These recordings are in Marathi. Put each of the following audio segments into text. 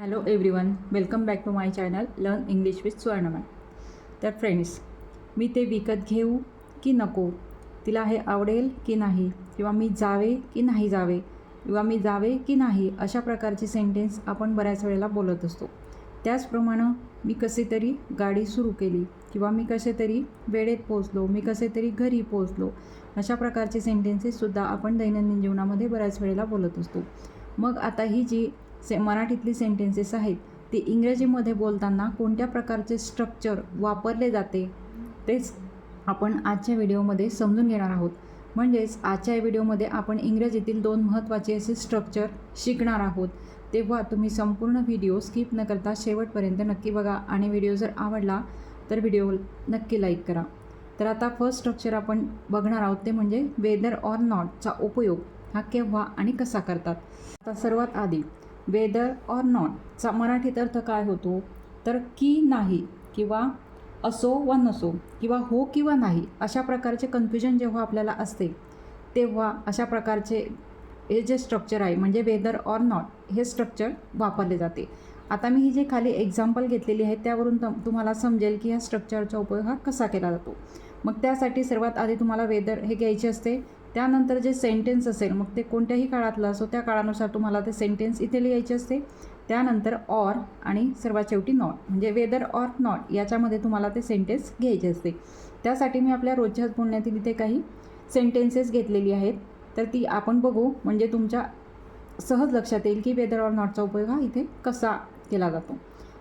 Hello everyone, welcome back to my channel learn English with Swarnamay. तर फ्रेंड्स, मी ते विकत घेऊ की नको, तिला हे आवडेल की नाही, किंवा मी जावे की नाही जावे, किंवा मी जावे की नाही, अशा प्रकारचे सेंटेन्स आपण बऱ्याच वेळेला बोलत असतो. त्याचप्रमाणे मी कसे तरी गाडी सुरू केली, किंवा मी कसे तरी वेळेत पोचलो, मी कसे तरी घरी पोचलो, अशा प्रकारचे सेंटेन्सेससुद्धा आपण दैनंदिन जीवनामध्ये बऱ्याच वेळेला बोलत असतो. मग आता ही जी मराठीतली सेंटेन्सेस आहेत ते इंग्रजीमध्ये बोलताना कोणत्या प्रकारचे स्ट्रक्चर वापरले जाते तेच आपण आजच्या व्हिडिओमध्ये समजून घेणार आहोत. म्हणजेच आजच्या व्हिडिओमध्ये आपण इंग्रजीतील 2 महत्त्वाचे असे स्ट्रक्चर शिकणार आहोत. तेव्हा तुम्ही संपूर्ण व्हिडिओ स्किप न करता शेवटपर्यंत नक्की बघा, आणि व्हिडिओ जर आवडला तर व्हिडिओ नक्की लाईक करा. तर आता फर्स्ट स्ट्रक्चर आपण बघणार आहोत ते म्हणजे वेदर ऑर नॉटचा उपयोग हा केव्हा आणि कसा करतात. आता सर्वात आधी वेदर ऑर नॉटचा मराठीत अर्थ काय होतो, तर की नाही, किंवा असो वा नसो, किंवा हो किंवा नाही, अशा प्रकारचे कन्फ्युजन जेव्हा आपल्याला असते तेव्हा अशा प्रकारचे हे जे स्ट्रक्चर आहे म्हणजे वेदर ऑर नॉट हे स्ट्रक्चर वापरले जाते. आता मी ही जे खाली एक्झाम्पल घेतलेली आहे त्यावरून तुम्हाला समजेल की ह्या स्ट्रक्चरचा उपयोग हा कसा केला जातो. मग त्यासाठी सर्वात आधी तुम्हाला वेदर हे घ्यायचे असते. त्यानंतर जे सेंटेन्स असेल मग ते कोणत्याही काळातलं असो त्या काळानुसार तुम्हाला ते सेंटेन्स इथे लिहायचे असते. त्यानंतर ऑर आणि सर्वात शेवटी नॉट म्हणजे वेदर ऑर नॉट याच्यामध्ये तुम्हाला ते सेंटेन्स घ्यायचे असते. त्यासाठी मी आपल्या रोजच्याच बोलण्यातील इथे काही सेंटेन्सेस घेतलेली आहेत, तर ती आपण बघू म्हणजे तुमच्या सहज लक्षात येईल की वेदर ऑर नॉटचा उपयोग हा इथे कसा केला जातो.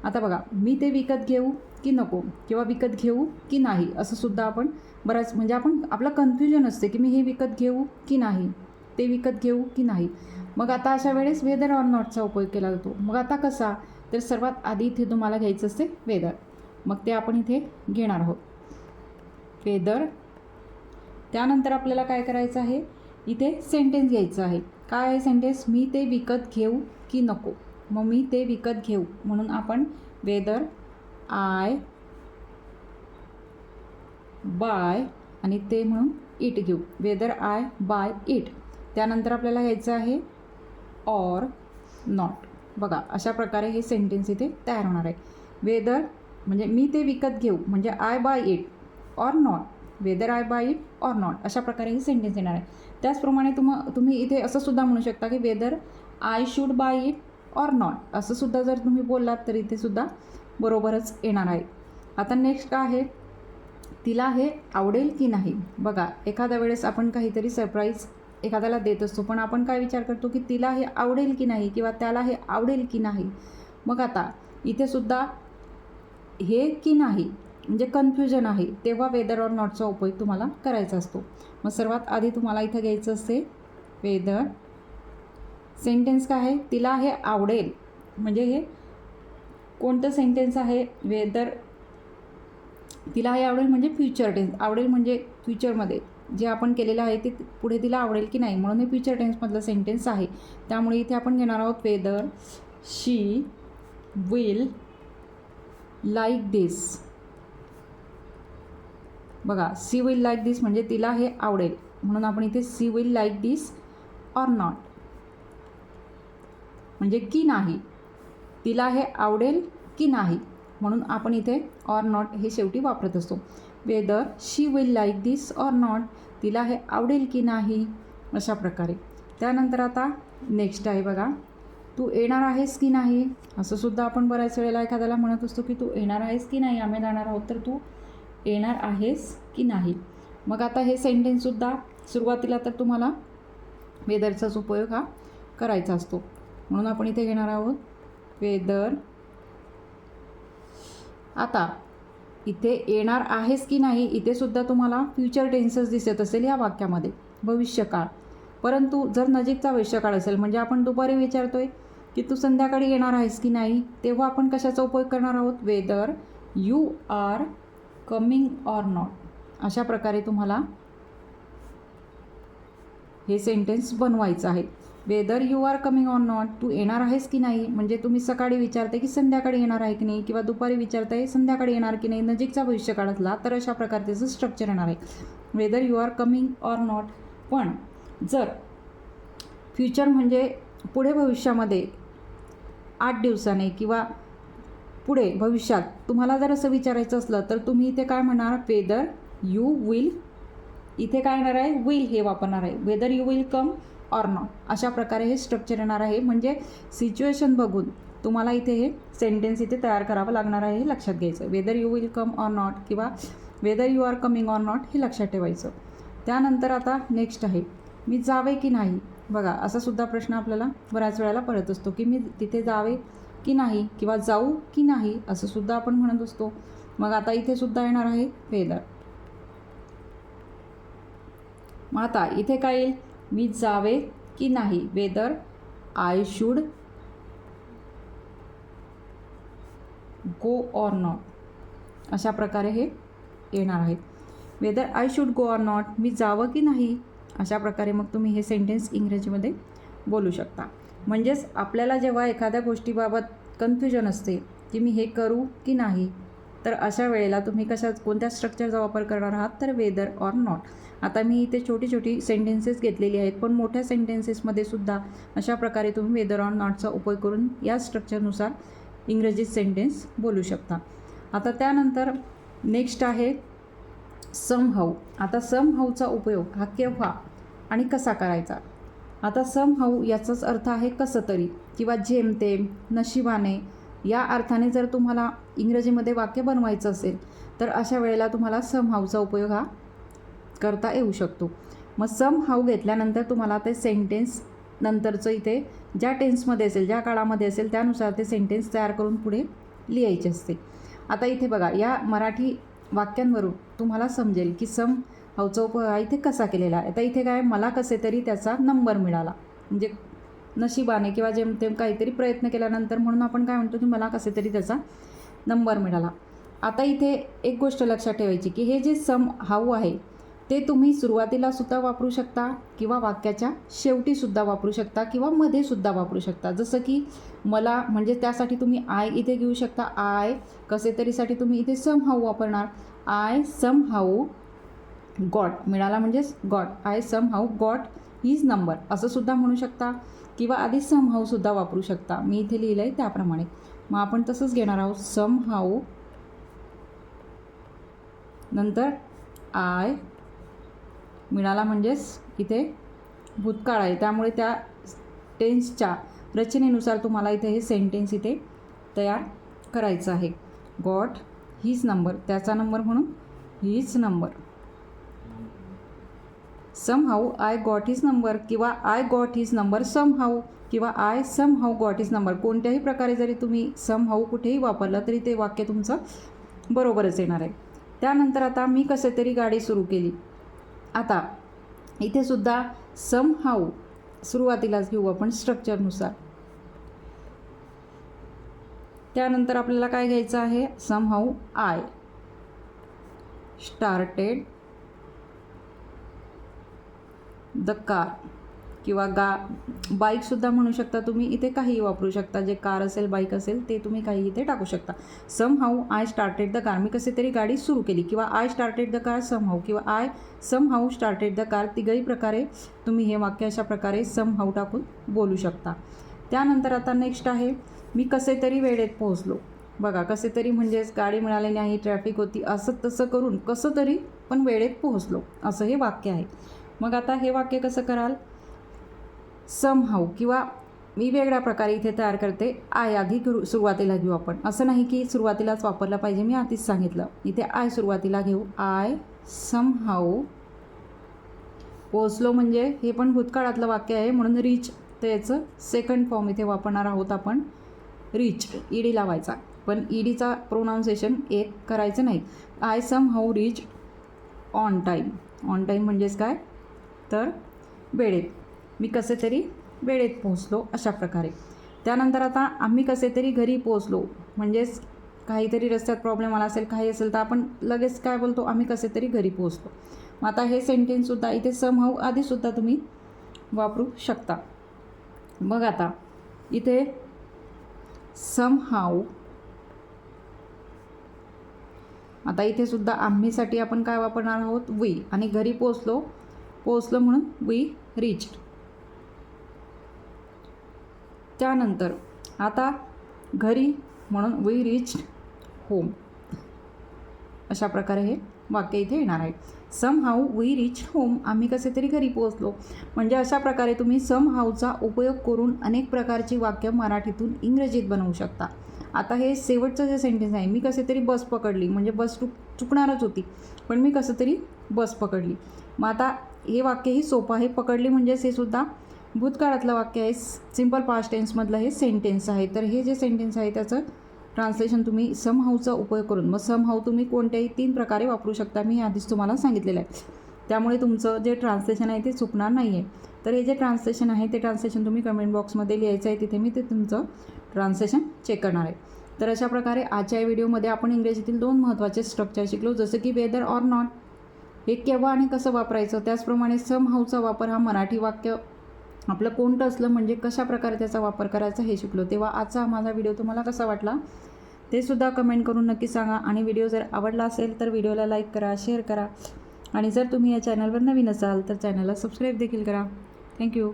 आता बघा, मी ते विकत घेऊ की नको, किंवा विकत घेऊ की नाही, असं सुद्धा आपण बऱ्याच म्हणजे आपलं कन्फ्युजन असते की मी हे विकत घेऊ की नाही, ते विकत घेऊ की नाही. मग आता अशा वेळेस वेदर ऑर नॉटचा उपयोग केला जातो. मग आता कसा, तर सर्वात आधी इथे तुम्हाला घ्यायचं असते वेदर. मग ते आपण इथे घेणार आहोत वेदर. त्यानंतर आपल्याला काय करायचं आहे, इथे सेंटेन्स घ्यायचं आहे. काय आहे सेंटेन्स, मी ते विकत घेऊ की नको. मग मी ते विकत घेऊ म्हणून आपण वेदर आय बाय आणि ते म्हणून इट घेऊ, वेदर आय बाय इट. त्यानंतर आपल्याला घ्यायचं आहे ऑर नॉट. बघा अशा प्रकारे हे सेंटेन्स इथे तयार होणार आहे. वेदर म्हणजे मी ते विकत घेऊ म्हणजे I buy it, or not whether I buy it or not, अशा प्रकारे हे सेंटेन्स येणार आहे. त्याचप्रमाणे तुम्ही इथे असं सुद्धा म्हणू शकता की whether I should buy it or not, असं सुद्धा जर तुम्ही बोललात तर इथे सुद्धा बरोबरच येणार आहे. आता नेक्स्ट काय आहे, तिला हे आवडेल की नाही. बघा एखाद्या वेळेस आपण काहीतरी सरप्राईज एखाद्याला देत असतो, पण आपण काय विचार करतो की तिला हे आवडेल की नाही, किंवा त्याला हे आवडेल की नाही. मग आता इथे सुद्धा हे की नाही म्हणजे कन्फ्युजन आहे, तेव्हा वेदर ऑर नॉटचा उपयोग तुम्हाला करायचा असतो. मग सर्वात आधी तुम्हाला इथं घ्यायचं असते वेदर. सेंटेन्स काय आहे, तिला हे आवडेल म्हणजे हे कोणतं सेंटेन्स आहे, वेदर तिला हे आवडेल म्हणजे फ्युचर टेन्स. आवडेल म्हणजे फ्युचरमध्ये जे आपण केलेलं आहे ते पुढे तिला आवडेल की नाही, म्हणून हे फ्युचर टेन्समधलं सेंटेन्स आहे. त्यामुळे इथे आपण घेणार आहोत वेदर शी विल लाईक दिस. बघा सी विल लाईक दिस म्हणजे तिला हे आवडेल, म्हणून आपण इथे see will like this or not म्हणजे की नाही, तिला हे आवडेल की नाही, म्हणून आपण इथे ऑर नॉट हे शेवटी वापरत असतो. Whether she will like this or not, तिला हे आवडेल की नाही, अशा प्रकारे. त्यानंतर आता नेक्स्ट आहे बघा, तू येणार आहेस की नाही. असं सुद्धा आपण बऱ्याच वेळेला एखाद्याला म्हणत असतो की तू येणार आहेस की नाही, आम्ही जाणार आहोत तर तू येणार आहेस की नाही. मग आता हे सेंटेन्ससुद्धा सुरुवातीला तर तुम्हाला वेदरचाच उपयोग हा करायचा असतो, म्हणून आपण इथे घेणार आहोत वेदर. आता इथे येणार आहेस की नाही, इथे सुद्धा तुम्हाला फ्युचर टेन्सच दिसत असेल या वाक्यामध्ये, भविष्यकाळ. परंतु जर नजीकचा भविष्यकाळ असेल म्हणजे आपण दुपारी विचारतोय की तू संध्याकाळी येणार आहेस की नाही, तेव्हा आपण कशाचा उपयोग करणार आहोत, whether you are coming or not. अशा प्रकारे तुम्हाला हे सेंटेन्स बनवायचं आहे. Whether you are coming or not, तू येणार आहेस की नाही म्हणजे तुम्ही सकाळी विचारते की संध्याकाळी येणार आहे की नाही, किंवा दुपारी विचारताय संध्याकाळी येणार की नाही, नजीकचा भविष्यकाळ असला तर अशा प्रकारचं स्ट्रक्चर येणार आहे, whether you are coming or not. पण जर फ्युचर म्हणजे पुढे भविष्यामध्ये 8 दिवसाने किंवा पुढे भविष्यात तुम्हाला जर असं विचारायचं असलं तर तुम्ही इथे काय म्हणणार, वेदर यू विल, इथे काय येणार आहे, विल हे वापरणार आहे. Whether you will come or not, अशा प्रकारे हे स्ट्रक्चर येणार आहे. म्हणजे सिच्युएशन बघून तुम्हाला इथे हे सेंटेन्स इथे तयार करावं लागणार आहे, हे लक्षात घ्यायचं. Whether you will come or not किंवा whether you are coming or not हे लक्षात ठेवायचं. त्यानंतर आता नेक्स्ट आहे, मी जावे की नाही. बघा असा सुद्धा प्रश्न आपल्याला बऱ्याच वेळेला पडत असतो की मी तिथे जावे की नाही किंवा जाऊ की नाही असं सुद्धा आपण म्हणत असतो. मग आता इथे सुद्धा येणार आहे वेदर. मग आता इथे काय येईल, मी जावे की नाही, whether I should go or not, अशा प्रकारे हे येणार आहे. Whether I should go or not, मी जावं की नाही, अशा प्रकारे मग तुम्ही हे सेंटेन्स इंग्रजीमध्ये बोलू शकता. म्हणजेच आपल्याला जेव्हा एखाद्या गोष्टीबाबत कन्फ्युजन असते की मी हे करू की नाही, तर अशा वेळेला तुम्ही कोणत्या स्ट्रक्चरचा वापर करणार आहात, तर वेदर ऑर नॉट. आता मी इथे छोटी छोटी सेंटेन्सेस घेतलेली आहेत, पण मोठ्या सेंटेन्सेसमध्ये सुद्धा अशा प्रकारे तुम्ही वेदर ऑर नॉटचा उपयोग करून या स्ट्रक्चरनुसार इंग्रजीत सेंटेन्स बोलू शकता. आता त्यानंतर नेक्स्ट आहे समहाऊ. आता समहाऊचा उपयोग हा केव्हा आणि कसा करायचा. आता समहाऊ याचाच अर्थ आहे कसं तरी किंवा जेमतेम, नशिबाने, या अर्थाने जर तुम्हाला इंग्रजीमध्ये वाक्य बनवायचं असेल तर अशा वेळेला तुम्हाला समहाऊचा उपयोग हा करता येऊ शकतो. मग समहाऊ घेतल्यानंतर तुम्हाला ते सेंटेन्स नंतरचं इथे ज्या टेन्समध्ये असेल, ज्या काळामध्ये असेल त्यानुसार ते सेंटेन्स तयार करून पुढे लिहायचे असते. आता इथे बघा या मराठी वाक्यांवरून तुम्हाला समजेल की समहाऊचा उपयोग हा इथे कसा केलेला आहे. आता इथे काय, मला कसे तरी त्याचा नंबर मिळाला, म्हणजे नशिबाने किंवा जेमतेम काहीतरी प्रयत्न केल्यानंतर म्हणून आपण काय म्हणतो की मला कसे तरी त्याचा नंबर मिळाला. आता इथे एक गोष्ट लक्षात ठेवायची की हे जे समहाऊ आहे ते तुम्ही सुरुवातीला सुद्धा वापरू शकता किंवा वाक्याच्या शेवटीसुद्धा वापरू शकता किंवा मध्ये सुद्धा वापरू शकता. जसं की मला, म्हणजे त्यासाठी तुम्ही आय इथे घेऊ शकता. आय कसे तरीसाठी तुम्ही इथे समहाऊ वापरणार. आय समहाऊ गॉट, मिळाला म्हणजेच got, I somehow got his number असं सुद्धा म्हणू शकता किंवा आधी समहाऊ सुद्धा वापरू शकता. मी इथे लिहिलं आहे त्याप्रमाणे. मग आपण तसंच घेणार आहोत, समहाऊ नंतर आय, मिळाला म्हणजेच इथे भूतकाळ आहे त्यामुळे त्या टेन्सच्या रचनेनुसार तुम्हाला इथे हे सेंटेन्स इथे तयार करायचं आहे. गॉट हिज नंबर, त्याचा नंबर म्हणून his number. Somehow I got his number किंवा I got his number somehow किंवा I somehow got his number, कोणत्याही प्रकारे जरी तुम्ही समहाऊ कुठेही वापरलं तरी ते वाक्य तुमचं बरोबरच येणार आहे. त्यानंतर आता मी कसे तरी गाडी सुरू केली. आता इथे सुद्धा समहाऊ सुरुवातीलाच घेऊ आपण स्ट्रक्चरनुसार. त्यानंतर आपल्याला काय घ्यायचं आहे, somehow I started the car किंवा बाईकसुद्धा म्हणू शकता तुम्ही. इथे काहीही वापरू शकता, जे कार असेल बाईक असेल ते तुम्ही काही इथे टाकू शकता. Somehow I started the car, मी कसे तरी गाडी सुरू केली किंवा I started the car somehow किंवा I somehow started the car, तिघही प्रकारे तुम्ही हे वाक्य अशा प्रकारे समहाऊ टाकून बोलू शकता. त्यानंतर आता नेक्स्ट आहे, मी कसे तरी वेळेत पोहोचलो. बघा कसे तरी म्हणजेच गाडी मिळाली नाही, ट्रॅफिक होती, असं तसं करून कसं तरी पण वेळेत पोहोचलो असं हे वाक्य आहे. मग आता हे वाक्य कसं कराल, समहाऊ किंवा मी वेगळ्या प्रकारे इथे तयार करते. आय आधी सुरुवातीला घेऊ आपण, असं नाही की सुरुवातीलाच वापरलं पाहिजे, मी आधीच सांगितलं. इथे आय सुरुवातीला घेऊ. आय समहाऊ पोहोचलो, म्हणजे हे पण भूतकाळातलं वाक्य आहे म्हणून रीच, तर याचं सेकंड फॉर्म इथे वापरणार आहोत आपण, रीच. ईडी लावायचा, पण ईडीचा प्रोनाऊन्सिएशन एक करायचं नाही. I somehow reach on time. On time म्हणजेच काय, तर वेळेत, मी कसे तरी वेळेत पोहोचलो अशा प्रकारे. त्यानंतर आता आम्ही कसे तरी घरी पोहोचलो, म्हणजेच काहीतरी रस्त्यात प्रॉब्लेम आला असेल, काही असेल तर आपण लगेच काय बोलतो, आम्ही कसे तरी घरी पोहोचलो. मग आता हे सेंटेन्ससुद्धा इथे समहाऊ आधीसुद्धा तुम्ही वापरू शकता. मग आता इथे समहाऊ, आता इथे सुद्धा आम्हीसाठी आपण काय वापरणार आहोत, वी, आणि घरी पोहोचलो म्हणून वी रीच्ड. त्यानंतर आता घरी म्हणून वी रीच्ड होम. अशा प्रकारे हे वाक्य इथे येणार आहे. समहाऊ वी रीच्ड होम, आम्ही कसे तरी घरी पोहोचलो. म्हणजे अशा प्रकारे तुम्ही समहाऊचा उपयोग करून अनेक प्रकारची वाक्य मराठीतून इंग्रजीत बनवू शकता. आता हे शेवटचं जे सेंटेन्स आहे, मी कसे तरी बस पकडली, म्हणजे बस चुकणारच होती पण मी कसं तरी बस पकडली. मग आता हे वाक्यही सोपं आहे. पकडली म्हणजेच हे सुद्धा भूतकाळातलं वाक्य आहे, सिम्पल पास्ट टेन्समधलं हे सेंटेन्स आहे. तर हे जे सेंटेन्स आहे त्याचं ट्रान्सलेशन तुम्ही समहाऊचा उपयोग करून, मग समहाऊ तुम्ही कोणत्याही 3 प्रकारे वापरू शकता, मी आधीच तुम्हाला सांगितलेलं आहे. त्यामुळे तुमचं जे ट्रान्सलेशन आहे ते चुकणार नाही आहे. तर हे जे ट्रान्सलेशन आहे ते ट्रान्सलेशन तुम्ही कमेंट बॉक्समध्ये लिहायचं आहे, तिथे मी ते तुमचं ट्रान्सलेशन चेक करणार आहे. तर अशा प्रकारे आजच्या व्हिडिओमध्ये आपण इंग्रजीतील 2 महत्त्वाचे स्ट्रक्चर शिकलो, जसं की वेदर ऑर नॉट हे केव्हा आणि कसं वापरायचं. त्याचप्रमाणे समहाऊचा वापर हा मराठी वाक्य आपलं कोणतं असलं म्हणजे कशा प्रकारे त्याचा वापर करायचा हे शिकलो. तेव्हा आजचा माझा व्हिडिओ तुम्हाला कसा वाटला ते सुद्धा कमेंट करून नक्की सांगा. आणि व्हिडिओ जर आवडला असेल तर व्हिडिओला लाईक करा, शेअर करा आणि जर तुम्ही या चॅनलवर नवीन असाल तर चॅनलला सबस्क्राईब देखील करा. थँक्यू.